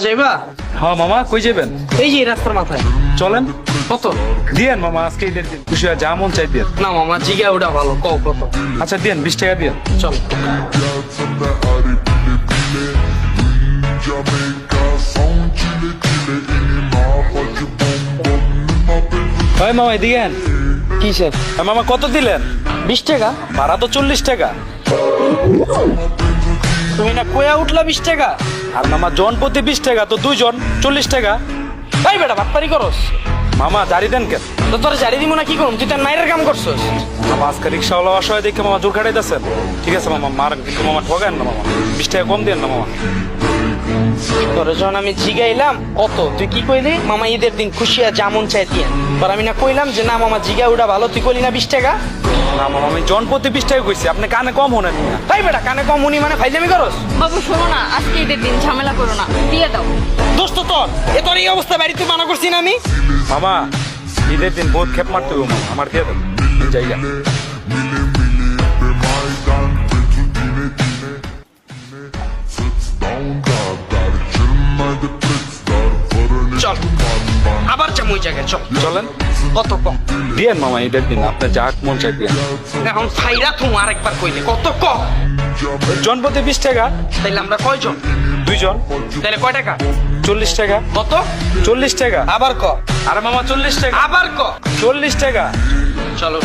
যাইবা? হ্যাঁ মামা, কই যাবেন? এই যে রাস্তার মাথায়। চলেন। কত? দিয়েন মামা, আজকে ঈদের দিন খুশি হয়ে যা মন চাই দিয়েন। না মামা, জিগা ওটা ভালো, কও কত? আচ্ছা দিয়েন, 20 টাকা দিয়েন। চল। হয় মামা দিয়েন। কিসের? মামা কত দিলেন? 20 টাকা? ভাড়া তো 40 টাকা। তুমি না কয়া উঠলা 20 টাকা? আর মামা জন প্রতি 20 টাকা, তো 2 জন 40 টাকা। এই বেটা বাটপারি করস? মামা জারি দেন কেন? তো তোর জারি দিব না কি করুম? তুই তার মায়ের কাম করছস। মামা আজকে রিক্সাওয়ালা অসহায় দেখে মামা জোর খাটাইতেছেন। ঠিক আছে মামা, মারেন কিন্তু মামা ঠগান না মামা। 20 টাকা কম দেন না মামা। তোর যখন আমি জিগাইলাম কত, তুই কি কইলি? মামা ঈদের দিন খুশিয়া যেমন চাই দিয়ে। তোর আমি না কইলাম যে না মামা জিগা ওটা ভালো, তুই কইলি না 20 টাকা? না মামা, আমি জন প্রতি 20 টাকা কইছি, আপনি কানে কম হনেন না। তাই বেটা কানে কম উনি মানে ফাইজলামি করস? বাবু শোনো না, আজকে ঈদের দিন ঝামেলা করো না, দিয়ে দাও। দোস্ত তোর এ তোর এই অবস্থা বাড়িতে মানা করছি না আমি? মামা ঈদের দিন বহুত খেপ মারতে হবে মামা, আমার দিয়ে দেন জায়গা। চল আবার যাম ওই জায়গায়, চল। চলেন। কত কম? দিয়েন মামা ঈদের দিন আপনি যা মন চাই দিয়েন। এখন ফাইরা তুমি আরেকবার কইলে কত কম? জন প্রতি 20 টাকা। তাইলে আমরা কয়জন? 2 জন। তাইলে কয় টাকা? 40 টাকা। কত? 40 টাকা। আবার ক। আরে মামা 40 টাকা। আবার ক। 40 টাকা। চলো।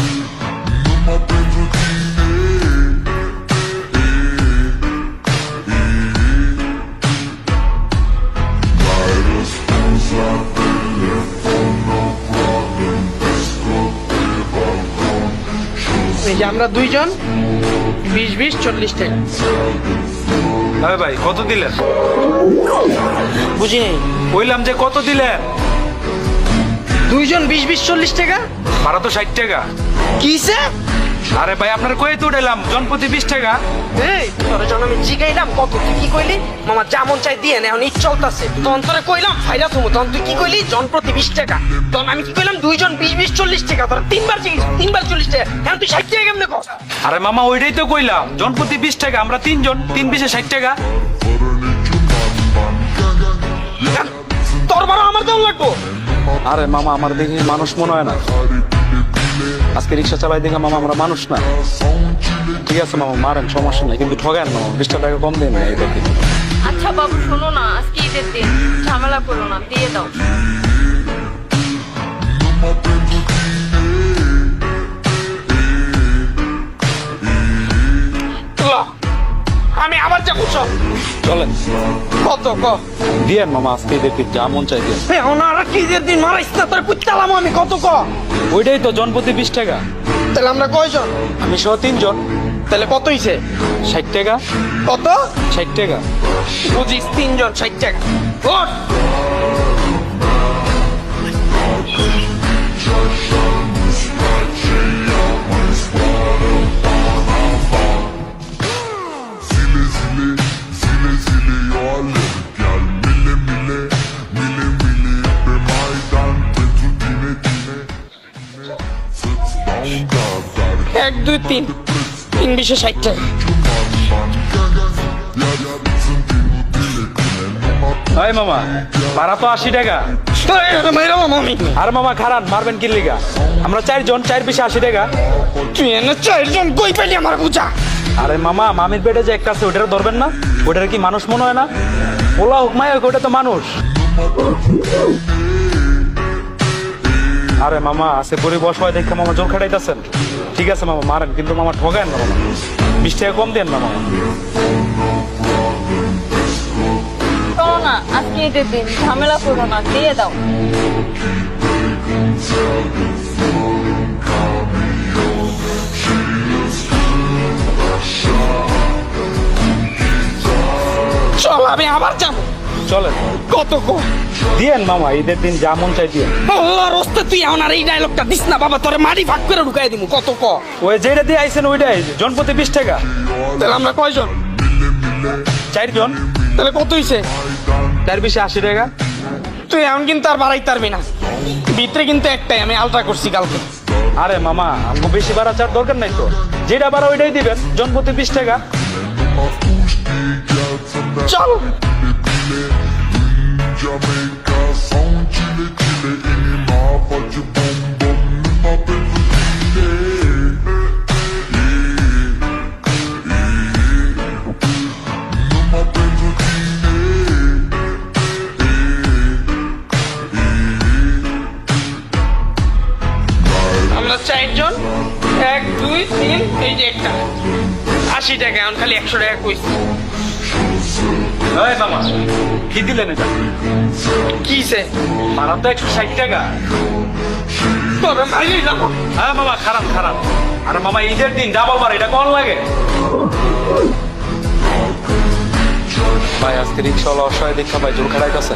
এই যে আমরা 2 জন, 20 40 টাকা। আরে ভাই কত দিলেন? বুঝি নাই। কইলাম যে কত দিলেন? 2 জন 20 40 টাকা। ভাড়া তো 60 টাকা। কিসে? আরে ভাই আপনার কয়ে তো উঠাইলাম জন প্রতি 20 টাকা। এই তোর যখন আমি জিগাইলাম কত, তুই কি কইলি? মামা যেমন চাই দিয়ে না, এখন ঈদ চলতেছে। তখন তোরে কইলাম ফাইরা তুমি, তখন তুই কি কইলি? জন প্রতি 20 টাকা। তখন আমি কি কইলাম? 2 জন 20 40 টাকা। তোর 3বার জিগিস, 3বার 40 টাকা। এখন তুই 60 টাকা কেমনে কস? আরে মামা ওইটাই তো কইলাম, জন প্রতি 20 টাকা, আমরা 3 জন, 3 20 60 টাকা। তোর বড় আমার দাম লাগবো? আরে মামা আমার দেখি মানুষ মনে হয় না, আজকে রিক্সা চালাই দেখে মামা আমরা মানুষ না। ঠিক আছে মামা মারেন, সমস্যা নাই, কিন্তু ঠগান না মামা, 20 টাকা কম দেন না এইবার দিন। আচ্ছা বাবু শোনো না, আজকে ঈদের দিন ঝামেলা করো না, দিয়ে দাও। আমি আবার যাবো, চল। চলেন। কত ক? দিয়েন মামা আজকে ঈদের দিন যা মন চাই দিয়েন। এখন আর কি ঈদের দিন মারাইস না, তোর কুত্তালাম আমি। কত ক? ওইটাই তো জন প্রতি 20 টাকা। তাহলে আমরা কয়জন? আমি সহ 3 জন। তাহলে কত হইছে? 60 টাকা। কত? 60 টাকা। বুঝিস 3 জন 60 টাকা। ওঠ। এক 2 3 3 20 60 টাকা। এই মামা ভাড়া তো 80 টাকা। মাইরাম আমি। আর মামা খারাপ মারবেন কি লিগা? আমরা 4 জন, 4 20 80 টাকা। তুই এনে 4 জন কই পেলি আমার বুঝা? আরে মামা মামির পেটে যে একটা আছে ওটার ধরবেন না? ওটার কি মানুষ মনে হয় না? ওলা হোক মায়া হোক, ওটা তো মানুষ। আরে মামা আছে গরিব অসহায় দেখে মামা জোর খাটাইতেছেন। ঠিক আছে মামা মারেন, কিন্তু মামা ঠগান না মামা, 20 টাকা কম দেন না মামা। শোনো না, আজকে ঈদের দিন ঝামেলা করো না, দিয়ে দাও। চল আমি আবার যাবো। চলেন। কত ক? দিয়েন মামা ঈদের দিন যা মন চাই দিয়েন। আল্লাহর রাস্তে তুই এখন আর এই ডায়লগটা দিস না বাবা, তোরে মাটি ভাগ করে ঢুকাই দিমু। কত ক? ওই যেটা দিয়ে আইছেন ওইটাই, জন প্রতি 20 টাকা। তাহলে আমরা কয়জন? 4 জন। তাহলে কত হইছে? 4 20 80 টাকা। তুই এখন কিন্তু আর বাড়াইতে পারবি না, ভিতরে কিন্তু একটাই, আমি আলট্রা করছি কালকে। আরে মামা আমাকে বেশি ভাড়া চার দরকার নাই তো, যেটা ভাড়া ওইটাই দিবেন, জন প্রতি 20 টাকা। চল। Jamaica, sound chile chile, ini mapa je bom bom, ni mape chile. Ni mape chile. আমরা চারজন 1 2 3 এই যে একটা 80 টাকা এখন খালি 100 টাকা কইছি এই মামা কি দিলেন এটা কিছে ভাড়া তো 160 টাকা। তবে মাইলি যাবো হ্যাঁ মামা খারাপ খারাপ। আরে মামা ঈদের দিন ডাবল মার এটা কোন লাগে? ভাই আজকে রিক্সাওয়ালা অসহায় দেখা ভাই জোর খাড়াইতেছে।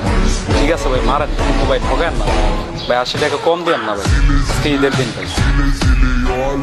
ঠিক আছে ভাই মারেন, কিন্তু ভাই ঠকেন না ভাই, 80 টাকা কম দেন না ভাই, আজকে ঈদের দিন ভাই। Silly, silly, you all